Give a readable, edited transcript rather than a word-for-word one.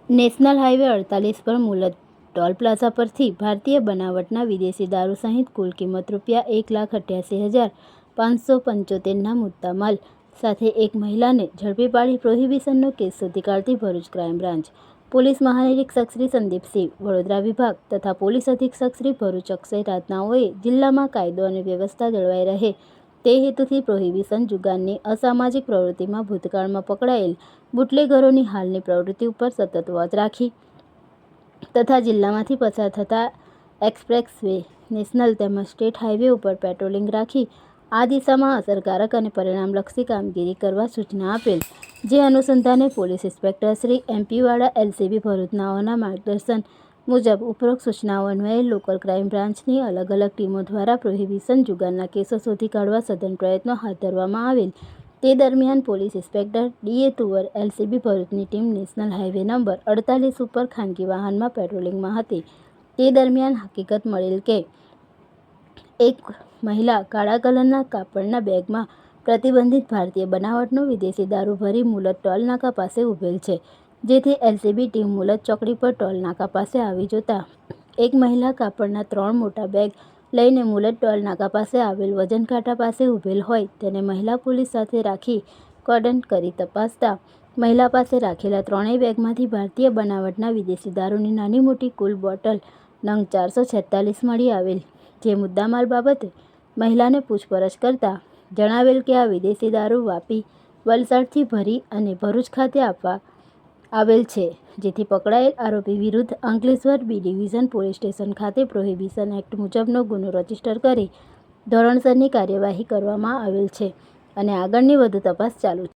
National highway 48 પર મુલત toll plaza પરથી ભારતીય બનાવટના વિદેશી દારૂ સહિત કુલ કિંમત ₹1,88,575ના મુદ્દામાલ સાથે એક મહિલાને ઝડપી પાડી પ્રોહિબિશનનો કેસ શોધી કાઢતી ભરૂચ ક્રાઇમ બ્રાન્ચ પોલીસ મહાનિરીક્ષક શ્રી સંદીપસિંહ, વડોદરા વિભાગ તથા પોલીસ અધિક્ષક શ્રી ભરૂચ અક્ષય રાજનાઓએ જિલ્લામાં કાયદો અને વ્યવસ્થા જળવાઈ રહે તે હેતુથી પ્રોહિબિશન જુગારની અસામાજિક પ્રવૃત્તિમાં ભૂતકાળમાં પકડાયેલ બુટલેગરોની હાલની પ્રવૃત્તિ ઉપર સતત વોચ રાખી તથા જિલ્લામાંથી પસાર થતા એક્સપ્રેસ વે, નેશનલ તેમજ સ્ટેટ હાઈવે ઉપર પેટ્રોલિંગ રાખી આ દિશામાં અસરકારક અને પરિણામલક્ષી કામગીરી કરવા સૂચના આપેલ, જે અનુસંધાને પોલીસ ઇન્સ્પેક્ટર શ્રી MP વાળા LCB ભરૂચનાઓના માર્ગદર્શન મુજબ ઉપરોક્ત સૂચનાઓ અન્વયે લોકલ ક્રાઇમ બ્રાન્ચની અલગ અલગ ટીમો દ્વારા પ્રોહિબિશન જુગારના કેસો શોધી કાઢવા સઘન પ્રયત્નો હાથ ધરવામાં આવેલ. તે દરમિયાન police inspector DA Tuvar LCB ભરૂચની ટીમ નેશનલ હાઈવે નંબર 48 ઉપર ખાનગી વાહનમાં પેટ્રોલિંગમાં હતી. તે દરમિયાન હકીકત મળેલ કે એક મહિલા કાળા કલરના કાપડના બેગમાં પ્રતિબંધિત ભારતીય બનાવટનો વિદેશી દારૂ ભરી મુલત ટોલ નાકા પાસે ઉભેલ છે, જેથી LCB ટીમ મુલત ચોકડી પર ટોલ નાકા પાસે આવી જોતા એક મહિલા કાપડના 3 મોટા બેગ લઈને મુલત ટોલ નાકા પાસે આવેલ વજન કાંટા પાસે ઉભેલ હોય તેને મહિલા પોલીસ સાથે રાખી કોર્ડન કરી તપાસતા મહિલા પાસે રાખેલા 3ય બેગમાંથી ભારતીય બનાવટના વિદેશી દારૂની નાની મોટી કુલ બોટલ નંગ 446 મળી આવેલ, જે મુદ્દામાલ બાબતે મહિલાને પૂછપરછ કરતા જણાવેલ કે આ વિદેશી દારૂ વાપી, વલસાડથી ભરી અને ભરૂચ ખાતે આપવા આવેલ છે, જેથી પકડાયેલ આરોપી વિરુદ્ધ Ankleshwar B division police station ખાતે પ્રોહિબિશન એક્ટ મુજબનો ગુનો રજીસ્ટર કરી ધોરણસરની કાર્યવાહી કરવામાં આવેલ છે અને આગળની વધુ તપાસ ચાલુ છે.